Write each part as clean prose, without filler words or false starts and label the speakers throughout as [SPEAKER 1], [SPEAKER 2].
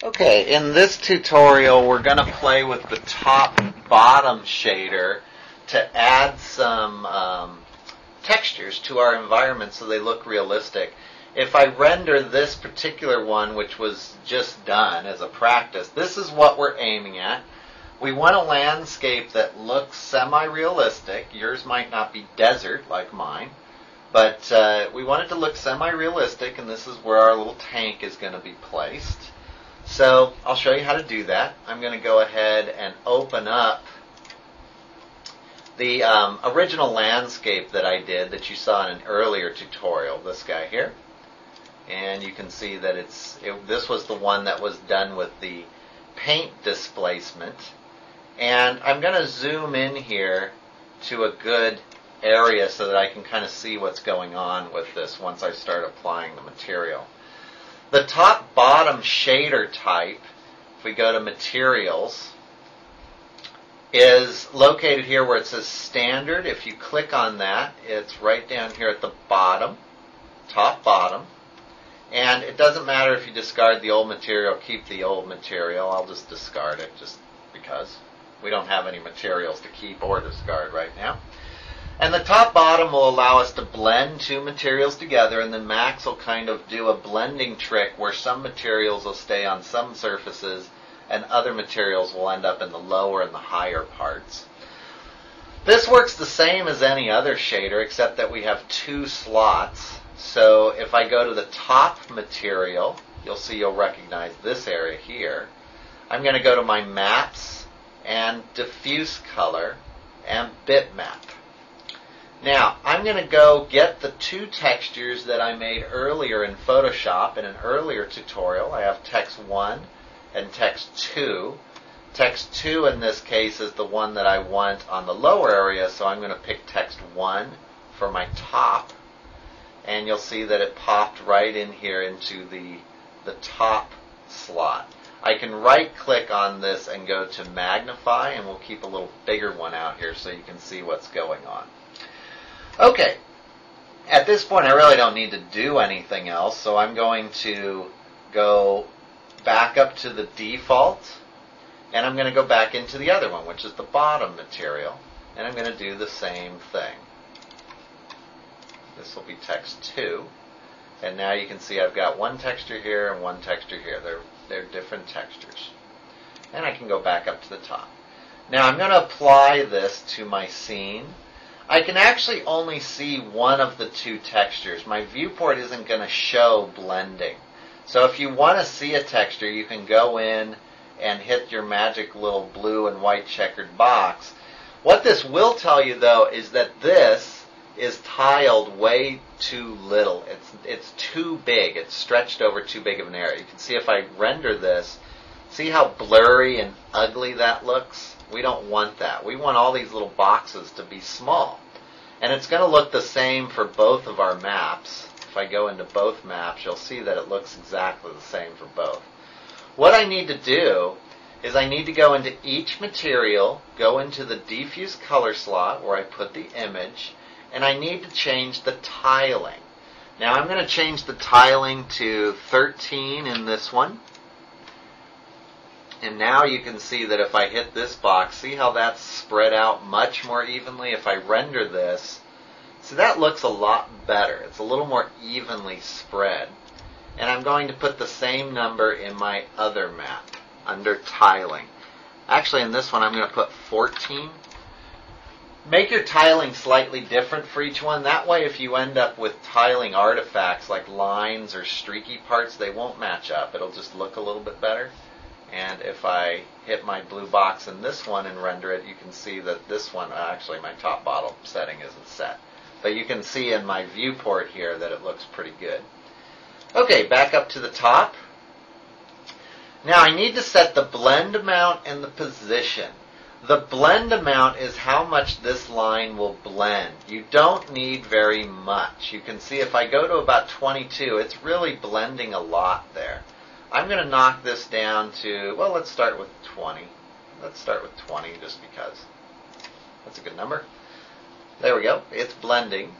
[SPEAKER 1] Okay, in this tutorial we're going to play with the top-bottom shader to add some textures to our environment so they look realistic. If I render this particular one, which was just done as a practice, this is what we're aiming at. We want a landscape that looks semi-realistic. Yours might not be desert like mine, but we want it to look semi-realistic, and this is where our little tank is going to be placed. So I'll show you how to do that. I'm going to go ahead and open up the original landscape that I did that you saw in an earlier tutorial, this guy here. And you can see that this was the one that was done with the paint displacement. And I'm going to zoom in here to a good area so that I can kind of see what's going on with this once I start applying the material. The top-bottom shader type, if we go to Materials, is located here where it says Standard. If you click on that, it's right down here at the bottom, top-bottom. And it doesn't matter if you discard the old material, keep the old material. I'll just discard it just because we don't have any materials to keep or discard right now. And the top-bottom will allow us to blend two materials together, and then Max will kind of do a blending trick where some materials will stay on some surfaces and other materials will end up in the lower and the higher parts. This works the same as any other shader except that we have two slots. So if I go to the top material, you'll recognize this area here. I'm going to go to my Maps and Diffuse Color and Bitmap. Now, I'm going to go get the two textures that I made earlier in Photoshop in an earlier tutorial. I have Text 1 and Text 2. Text 2 in this case is the one that I want on the lower area, so I'm going to pick Text 1 for my top. And you'll see that it popped right in here into the top slot. I can right-click on this and go to Magnify, and we'll keep a little bigger one out here so you can see what's going on. Okay, at this point I really don't need to do anything else, so I'm going to go back up to the default, and I'm going to go back into the other one, which is the bottom material, and I'm going to do the same thing. This will be Text 2, and now you can see I've got one texture here and one texture here. They're different textures. And I can go back up to the top. Now I'm going to apply this to my scene. I can actually only see one of the two textures. My viewport isn't going to show blending. So if you want to see a texture, you can go in and hit your magic little blue and white checkered box. What this will tell you, though, is that this is tiled way too little. It's too big. It's stretched over too big of an area. You can see if I render this, see how blurry and ugly that looks? We don't want that. We want all these little boxes to be small. And it's going to look the same for both of our maps. If I go into both maps, you'll see that it looks exactly the same for both. What I need to do is I need to go into each material, go into the diffuse color slot where I put the image, and I need to change the tiling. Now I'm going to change the tiling to 13 in this one. And now you can see that if I hit this box, see how that's spread out much more evenly? If I render this, see that looks a lot better. It's a little more evenly spread. And I'm going to put the same number in my other map under tiling. Actually in this one I'm going to put 14. Make your tiling slightly different for each one. That way if you end up with tiling artifacts like lines or streaky parts, they won't match up. It'll just look a little bit better. And if I hit my blue box in this one and render it, you can see that this one, actually my top bottom setting isn't set. But you can see in my viewport here that it looks pretty good. Okay, back up to the top. Now I need to set the blend amount and the position. The blend amount is how much this line will blend. You don't need very much. You can see if I go to about 22, it's really blending a lot there. I'm going to knock this down to, well, let's start with 20. Let's start with 20 just because. That's a good number. There we go. It's blending.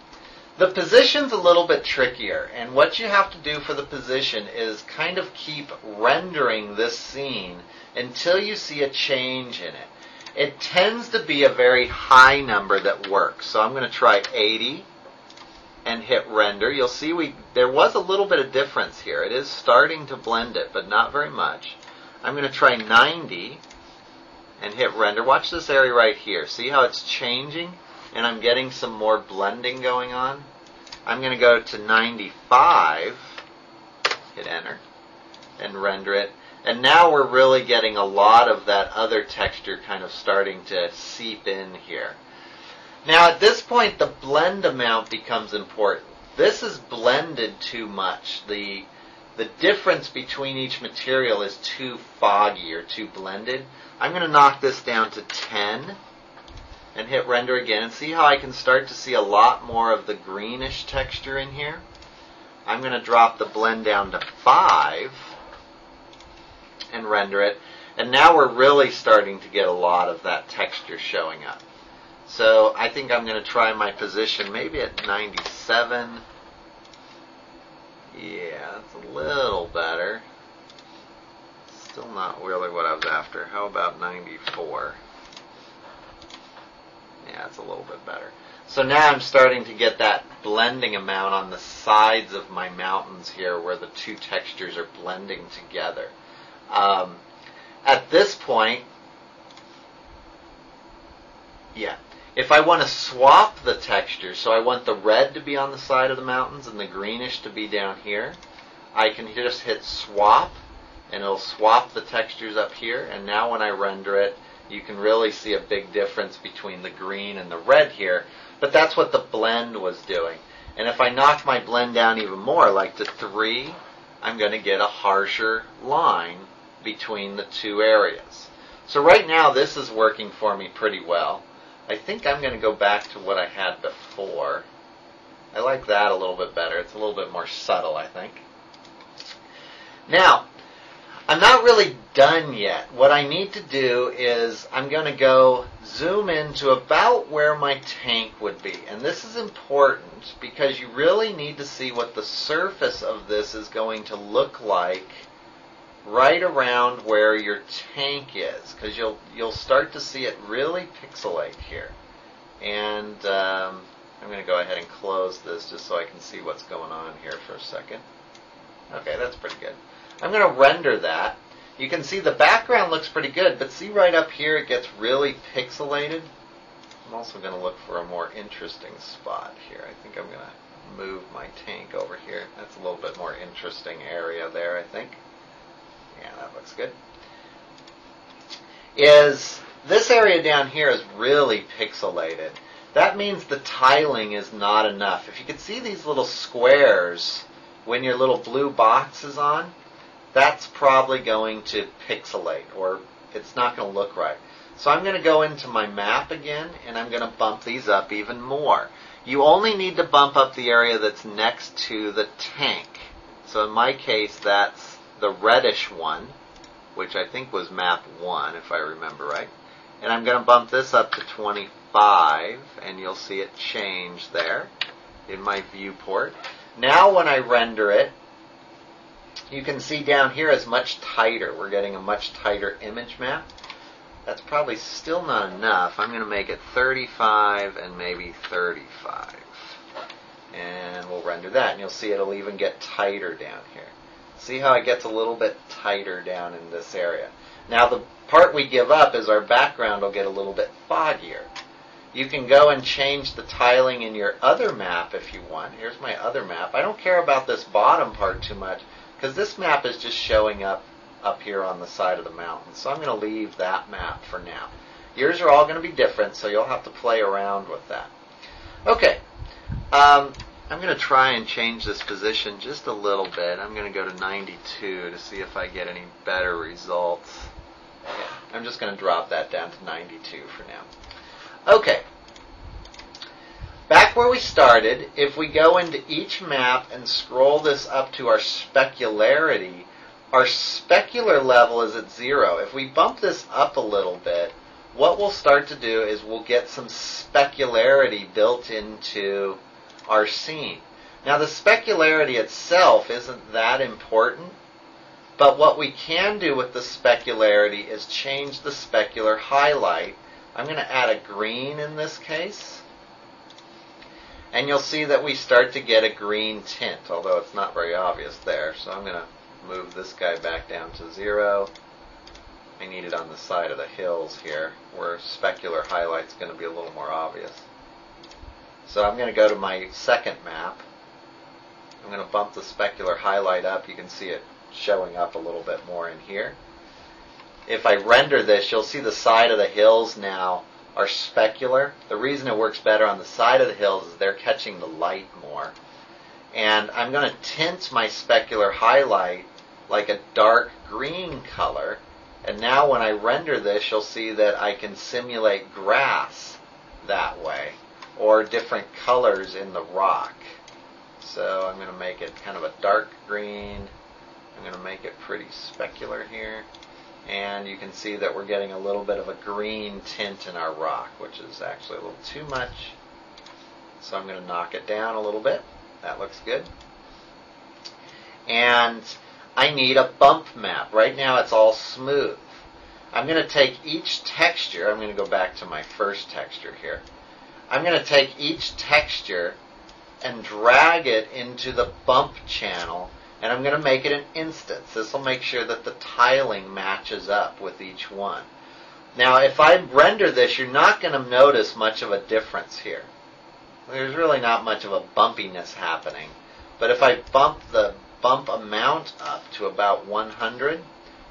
[SPEAKER 1] The position's a little bit trickier, and what you have to do for the position is kind of keep rendering this scene until you see a change in it. It tends to be a very high number that works. So I'm going to try 80 and hit render. You'll see there was a little bit of difference here. It is starting to blend it, but not very much. I'm going to try 90 and hit render. Watch this area right here. See how it's changing? And I'm getting some more blending going on. I'm going to go to 95, hit enter, and render it. And now we're really getting a lot of that other texture kind of starting to seep in here. Now at this point the blend amount becomes important. This is blended too much. The difference between each material is too foggy or too blended. I'm going to knock this down to 10 and hit render again, and see how I can start to see a lot more of the greenish texture in here. I'm going to drop the blend down to 5 and render it, and now we're really starting to get a lot of that texture showing up. So I think I'm going to try my position maybe at 97. Yeah, that's a little better. Still not really what I was after. How about 94? Yeah, it's a little bit better. So now I'm starting to get that blending amount on the sides of my mountains here where the two textures are blending together. At this point, yeah, if I want to swap the texture, so I want the red to be on the side of the mountains and the greenish to be down here, I can just hit swap and it'll swap the textures up here, and now when I render it, you can really see a big difference between the green and the red here, but that's what the blend was doing. And if I knock my blend down even more, like to 3, I'm going to get a harsher line between the two areas. So right now this is working for me pretty well. I think I'm going to go back to what I had before. I like that a little bit better. It's a little bit more subtle, I think. Now, I'm not really done yet. What I need to do is I'm going to go zoom in to about where my tank would be. And this is important because you really need to see what the surface of this is going to look like right around where your tank is, because you'll start to see it really pixelate here. And I'm going to go ahead and close this just so I can see what's going on here for a second. Okay, that's pretty good. I'm going to render that. You can see the background looks pretty good, but see right up here it gets really pixelated. I'm also going to look for a more interesting spot here. I think I'm going to move my tank over here. That's a little bit more interesting area there, I think. Yeah, that looks good. This area down here is really pixelated. That means the tiling is not enough. If you could see these little squares when your little blue box is on, that's probably going to pixelate, or it's not going to look right. So I'm going to go into my map again, and I'm going to bump these up even more. You only need to bump up the area that's next to the tank. So in my case, that's the reddish one, which I think was map 1, if I remember right. And I'm going to bump this up to 25, and you'll see it change there in my viewport. Now when I render it, you can see down here it's much tighter. We're getting a much tighter image map. That's probably still not enough. I'm going to make it 35 and maybe 35. And we'll render that, and you'll see it'll even get tighter down here. See how it gets a little bit tighter down in this area. Now the part we give up is our background will get a little bit foggier. You can go and change the tiling in your other map if you want. Here's my other map. I don't care about this bottom part too much because this map is just showing up here on the side of the mountain. So I'm going to leave that map for now. Yours are all going to be different, so you'll have to play around with that. Okay. I'm going to try and change this position just a little bit. I'm going to go to 92 to see if I get any better results. Yeah, I'm just going to drop that down to 92 for now. Okay. Back where we started, if we go into each map and scroll this up to our specularity, our specular level is at 0. If we bump this up a little bit, what we'll start to do is we'll get some specularity built into our scene. Now the specularity itself isn't that important, but what we can do with the specularity is change the specular highlight. I'm going to add a green in this case, and you'll see that we start to get a green tint, although it's not very obvious there. So I'm going to move this guy back down to 0. I need it on the side of the hills here, where specular highlight's going to be a little more obvious. So I'm going to go to my second map. I'm going to bump the specular highlight up. You can see it showing up a little bit more in here. If I render this, you'll see the side of the hills now are specular. The reason it works better on the side of the hills is they're catching the light more. And I'm going to tint my specular highlight like a dark green color. And now when I render this, you'll see that I can simulate grass that way, or different colors in the rock. So I'm going to make it kind of a dark green. I'm going to make it pretty specular here. And you can see that we're getting a little bit of a green tint in our rock, which is actually a little too much. So I'm going to knock it down a little bit. That looks good. And I need a bump map. Right now it's all smooth. I'm going to take each texture. I'm going to go back to my first texture here. I'm going to take each texture and drag it into the bump channel, and I'm going to make it an instance. This will make sure that the tiling matches up with each one. Now if I render this, you're not going to notice much of a difference here. There's really not much of a bumpiness happening. But if I bump the bump amount up to about 100,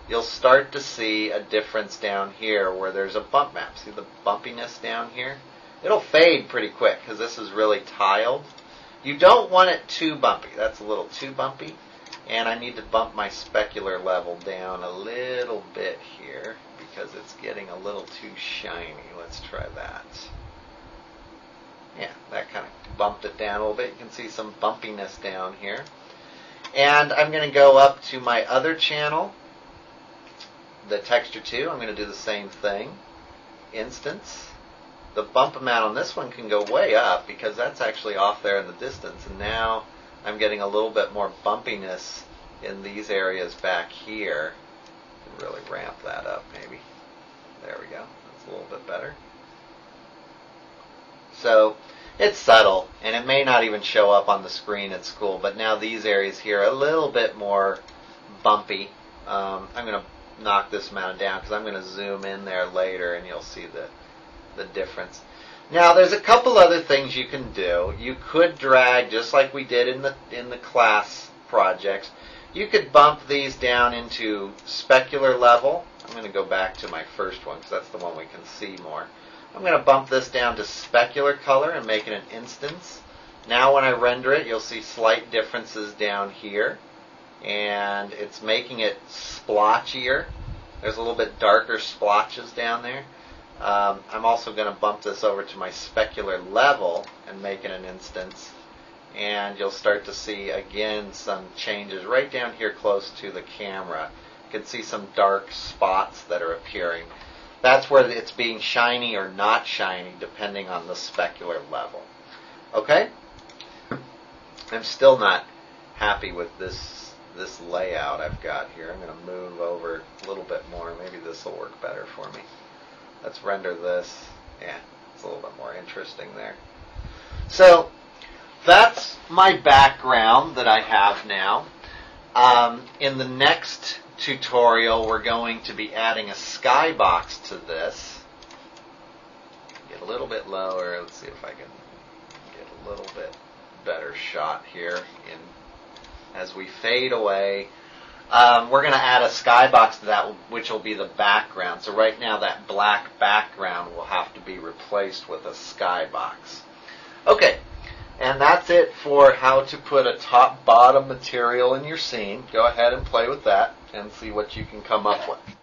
[SPEAKER 1] you'll start to see a difference down here where there's a bump map. See the bumpiness down here? It'll fade pretty quick because this is really tiled. You don't want it too bumpy. That's a little too bumpy. And I need to bump my specular level down a little bit here because it's getting a little too shiny. Let's try that. Yeah, that kind of bumped it down a little bit. You can see some bumpiness down here. And I'm going to go up to my other channel, the texture 2. I'm going to do the same thing. Instance. The bump amount on this one can go way up because that's actually off there in the distance. And now I'm getting a little bit more bumpiness in these areas back here. Really ramp that up maybe. There we go. That's a little bit better. So it's subtle, and it may not even show up on the screen at school, but now these areas here are a little bit more bumpy. I'm going to knock this amount down because I'm going to zoom in there later and you'll see the difference. Now there's a couple other things you can do. You could drag, just like we did in the class projects, you could bump these down into specular level. I'm going to go back to my first one because that's the one we can see more. I'm going to bump this down to specular color and make it an instance. Now when I render it, you'll see slight differences down here, and it's making it splotchier. There's a little bit darker splotches down there. I'm also going to bump this over to my specular level and make it an instance, and you'll start to see again some changes right down here close to the camera. You can see some dark spots that are appearing. That's where it's being shiny or not shiny depending on the specular level. Okay? I'm still not happy with this layout I've got here. I'm going to move over a little bit more. Maybe this will work better for me. Let's render this. Yeah, it's a little bit more interesting there. So that's my background that I have now. In the next tutorial, we're going to be adding a skybox to this. Get a little bit lower. Let's see if I can get a little bit better shot here as we fade away. We're going to add a skybox to that, which will be the background. So right now that black background will have to be replaced with a skybox. Okay, and that's it for how to put a top-bottom material in your scene. Go ahead and play with that and see what you can come up with.